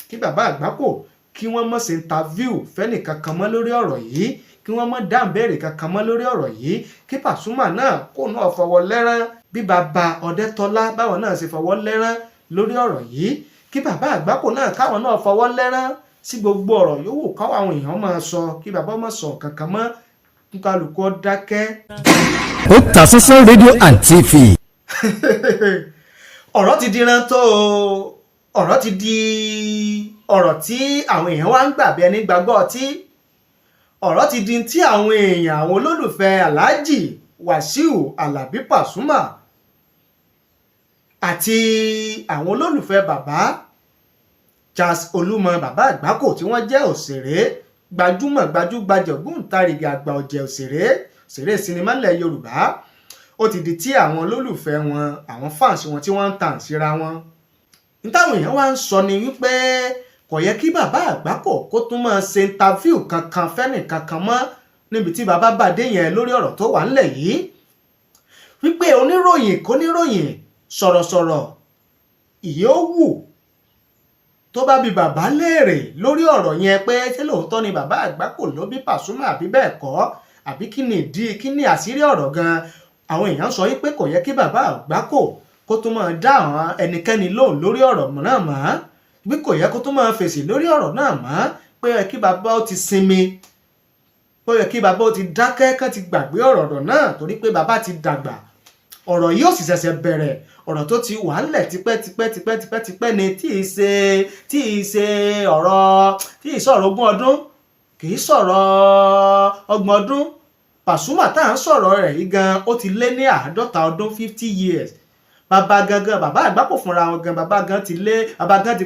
kí bàbá Agbako kí wọ́n má ṣe interview fẹ́nì kankan mọ́ lórí ọ̀rọ̀ yìí, kí wọ́n má dáhùn béèrè kankan mọ́ lórí ọ̀rọ̀ yìí, kí Pasuma náà kó náà fọwọ́ lẹ́rán bí bàbá Ọdẹ́tọ́lá báwọn náà ṣe fọwọ́ lẹ́rán lórí ọ̀rọ̀ yìí, kí bàbá Agbako náà káwọn náà fọwọ́ lẹ́rán sí gbogbo ọ̀rọ̀ yòówù káwọn àwọn èèyàn máa sọ, kí bàbá má sọ kankan mọ́, kálukú dákẹ́. Otasansan rédíò and TV. ọ̀rọ̀ ti di rántó ọ̀rọ̀ ti di ọ̀rọ̀ tí àwọn èèyàn wá ń gbà bí ẹni gbàgbọ́ ọtí, ọ̀rọ̀ ti di tí àwọn èèyàn àwọn olólùfẹ́ Alhaji Wasiu Alabi Pasuma àti àwọn olólùfẹ́ bàbá Charles Olúmọ bàbá Agbako tí wọ́n jẹ́ òṣèré gbajúmọ̀ gbajúgbajà ògbóǹtarìgì àgbà ọ̀jẹ̀ òṣèré sinimá ilẹ̀ Yorùbá, ó ti di tí àwọn olólùfẹ́ wọn àwọn fans wọn tí wọ́n ń tàn síra wọn. nítawọn èèyàn wá ń sọ ni wípé kò yẹ kí bàbá Agbako kó tún máa ṣe interview kankan fẹ́nì kankan mọ́ níbi tí bàbá bàdé yẹn lórí ọ̀rọ̀ tó wà ńlẹ̀ yìí, wípé oníròyìn kóníròyìn sọ̀rọ̀sọ̀rọ̀ ìyówù tó bá bi bàbá léèrè lórí ọ̀rọ̀ yẹn pé ṣé lóòótọ́ ni bàbá Agbako ló bí Pasuma àbí bẹ́ẹ̀ kọ́, àbí kí ni àṣírí ọ̀rọ̀ gan, àwọn èèyàn sọ wípé kò yẹ kí bàbá Agbako kó tún máa dá àwọn ẹnikẹ́ni lóhùn lórí ọ̀rọ̀ náà mọ́, bí kò yẹ kó tún máa fèsì lórí ọ̀rọ̀ náà mọ́, pé yẹ kí bàbá ó ti sinmi, pé yẹ kí bàbá ó ti dákẹ́ kán ti gbàgbé ọ̀rọ̀ náà torí pé bàbá ti dàgbà. ọ̀rọ̀ yìí ò sì ṣẹ̀ṣẹ̀ bẹ̀rẹ̀, ọ̀rọ̀ tó ti wà ńlẹ̀ tipẹ́ ni tí ì ṣe ọ̀rọ̀ ogún ọdún, kì í sọ̀rọ̀ ọgbọ̀n ọdún. Pasuma tá à ń sọ̀rọ̀ rẹ̀ yìí gan ó ti lé ní 50 ọdún 50 years. bàbá Agbako fúnra wọn gan bàbá gan ti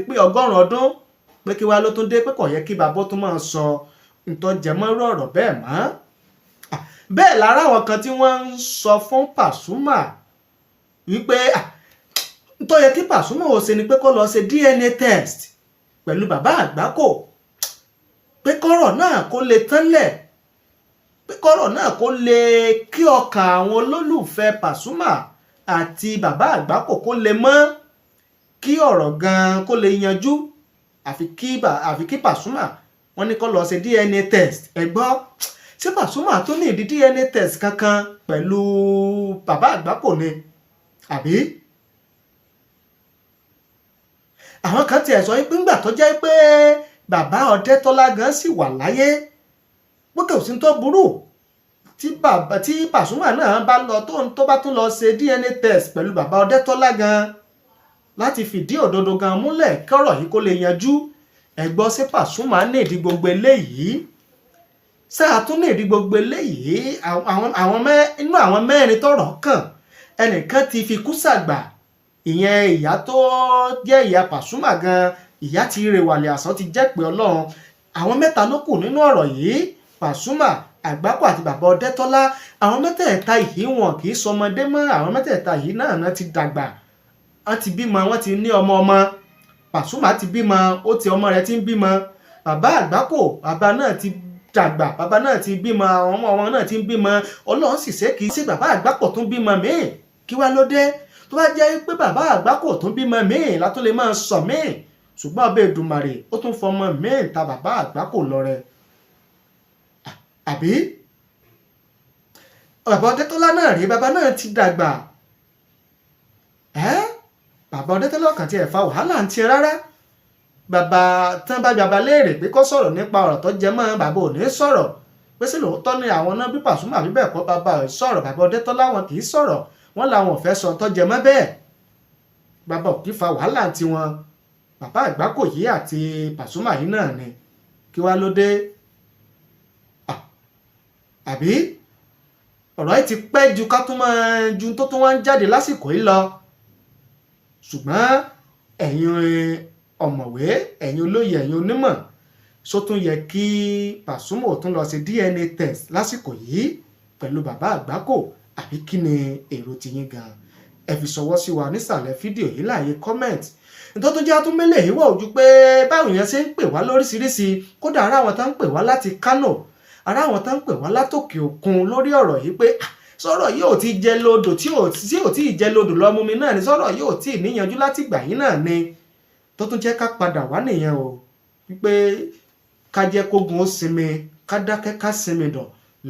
pé 100 ọdún, pé kí wá ló tún dé pé kò yẹ kí bàbá tó máa sọ ìtọ́jẹmọ́rú ọ̀rọ̀ bẹ́ẹ̀ mọ́. bẹ́ẹ̀ lára àwọn kan tí wọ́n ń sọ fún Pasuma wípé tó yẹ kí Pasuma ò ṣe ni pé kó lọ ṣe DNA test pẹ̀lú bàbá Agbako, pé kọ́rọ̀ náà kó lè tánlẹ̀, pé kọ́rọ̀ náà kó lè kí ọkàn àwọn olólùfẹ́ Pasuma àti bàbá Agbako kó lè mọ́, kí ọ̀rọ̀ gan kó lè yanjú, àfi kí Pasuma wọ́n ní kó lọ ṣe DNA test. ẹ gbọ́ ṣé Pasuma tó ní ìdí DNA test kankan pẹ̀lú bàbá Agbako ni àbí? àwọn kan tiẹ̀ sọ pé ńgbà tó jẹ́ pé bàbá Ọdẹ́tọ́lá gan sì wà láyé, bókè òsín tó burú tí Pasuma náà bá lọ tó bá tún lọ ṣe DNA test pẹ̀lú bàbá Ọdẹ́tọ́lá gan láti fìdí òdodo gan múlẹ̀ kọ́rọ̀ yìí kó lè yanjú. ẹ gbọ́ ṣé Pasuma ní ìdí gbogbo eléyìí? sáà tún ní ìdí gbogbo eléyìí? inú àwọn mẹ́rin tọ́rọ̀ kàn ẹnìkan ti fi kú sàgbà, ìyẹn ìyá tó jẹ́ ìyá Pasuma gan, ìyá ti rèwàlẹ̀ àsán ti jẹ́ pé Ọlọ́run. àwọn mẹ́ta ló kù nínú ọ̀rọ̀ yìí, Pasuma, Agbako àti bàbá Ọdẹ́tọ́lá. àwọn mẹ́tẹ̀ẹ̀ta yìí wọn kì í sọmọdé mọ́, àwọn mẹ́tẹ̀ẹ̀ta yìí náà ti dàgbà, wọ́n ti bímọ, wọ́n ti ní ọmọ. Pasuma ti bímọ, ó ti ọmọ rẹ̀ ti ń bímọ. bàbá Agbako bàbá náà ti dàgbà, bàbá náà ti bímọ, àwọn ọmọ wọn náà ti ń bímọ. Ọlọ́run sì ṣe kì í ṣe bàbá Agbako tún bímọ míì, kí wá ló dé tó bá jẹ́ pé bàbá Agbako tún bímọ míì látó lè máa sọ míì, ṣùgbọ́n ọbẹ̀ Èdùmàrè ó tún fọmọ míì ta bàbá Agbako lọ́rẹ. àbí bàbá Ọdẹ́tọ́lá náà rí, bàbá náà ti dàgbà. bàbá Ọdẹ́tọ́lá kan ti ẹ̀ fa wàhálà ń tiẹ̀ rárá. bàbá tán bá bàbá léèrè pé kó sọ̀rọ̀ nípa ọ̀rọ̀ tó jẹ mọ́ bàbá ò ní sọ̀rọ̀, pé sí lóòótọ́ ni àwọn náà bí Pasuma àbí bẹ́ẹ̀ kọ́ bàbá ò sọ̀rọ̀, bàbá Ọdẹ́tọ́lá wọn kì í sọ̀rọ̀, wọ́n làwọn ò fẹ́ sọ tó jẹ mọ́ bẹ́ẹ̀. bàbá ò kì í fa wàhálà ń tiwọn. bàbá Agbako yìí àti Pasuma yìí náà ni, kí wá ló dé? àbí ọ̀rọ̀ yìí ti pẹ́ ju ká tún máa ju tó tún wá ń jáde lásìkò yìí lọ. ṣùgbọ́n ẹ̀yin ọ̀mọ̀wé, ẹ̀yin olóye, ẹ̀yin onímọ̀, só tún yẹ kí Pasuma ò tún lọ ṣe DNA test lásìkò yìí pẹ̀lú bàbá Agbako, àbí kí ni èrò tiyín gan? ẹ fi ṣọwọ́ sí wa nísàlẹ̀ fídíò yìí láàyè comment. nítorí tó jẹ́ àtúnmẹ́lẹ̀ yìí wọ̀ ojú pé báwọn èèyàn ṣe ń pè wá lóríṣiríṣi, kódà ara àwọn tá ń pè wá láti Kánò, ara àwọn tá ń pè wá látòkè òkun lórí ọ̀rọ̀ yìí pé sọ̀rọ̀ yìí ò ti jẹ lodò tí ò tí ì jẹ lodò lọ́mú mi náà ni, sọ̀rọ̀ yìí ò tí ì níyanjú láti gbà yín náà ni. tó tún jẹ́ ká padà wá nìyẹn o wípé ká jẹ́ kógun ó sinmi ká dákẹ́ ká sinmi dọ̀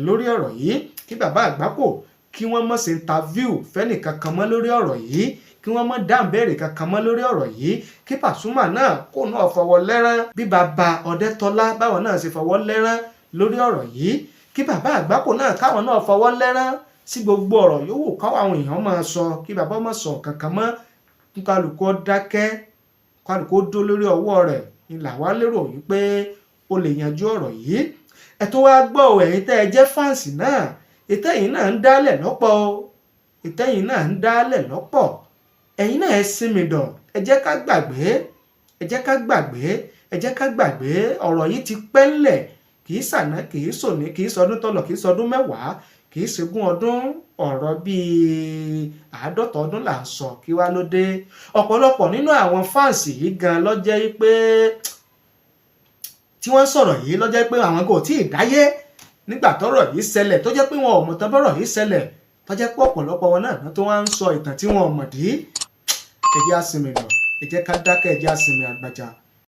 lórí ọ̀rọ̀ yìí kí bàbá Àgbákò kí wọ́n má ṣe interview fẹ́nì kankan mọ́ lórí ọ̀rọ̀ yìí kí wọ́n má dáhùn béèrè kankan mọ́ lórí ọ̀rọ̀ yìí kí Pasuma náà kó náà fọwọ́ lẹ́rán bí bàbá Ọdẹ́tọ́lá báwọn náà ṣe fọwọ́ lẹ́rán lórí ọ̀rọ̀ yìí kí bàbá Àgbákò náà káwọn náà fọwọ́ lẹ́rán sí gbogbo ọ̀rọ̀ yòówù káwọn àwọn èèyàn máa sọ kí bàbá má sọ kankan mọ́ kálukú dákẹ́ kálukú dó lórí ọwọ́ rẹ̀ ìlà wa lérò wípé ó lè yanjú ọ̀rọ̀ yìí ẹ tó wá gbọ́ ẹ̀yin tẹ́ ẹ jẹ́ fáǹsì náà ìtẹ́yìn náà ń dálẹ̀ lọ́pọ̀ o ìtẹ́yìn náà ń dálẹ̀ lọ́pọ̀ ẹ̀yin náà ẹ sinmi dọ̀ ẹ jẹ́ ká gbàgbé ẹ jẹ́ ká gbàgbé ẹ jẹ́ ká gbàgbé ọ̀rọ̀ yìí ti pẹ́ ńlẹ̀ kì í sàná kì í sòní kì í sọdún tọ́lọ̀ kì í sọdún mẹ́wàá kì í ṣegún ọdún ọ̀rọ̀ bíi 50 ọdún là ń sọ kí wá ló dé ọ̀pọ̀lọpọ̀ nínú àwọn fáǹsì yìí gan ló jẹ́ pé tí wọ́n sọ̀rọ̀ yìí ló jẹ́ pé àwọn kò tí ì dáyé nígbà tọ́rọ̀ yìí ṣẹlẹ̀ tó jẹ́ pé wọn ò mọ̀ tán bọ́rọ̀ yìí ṣẹlẹ̀ tó jẹ́ pé ọ̀pọ̀lọpọ̀ wọn náà tó wá ń sọ ìtàn tí wọn ò mọ̀ dí ẹ jẹ́ á sinmi lọ ẹ jẹ́ ká dákẹ́ ẹ jẹ́ á sinmi àgbàjà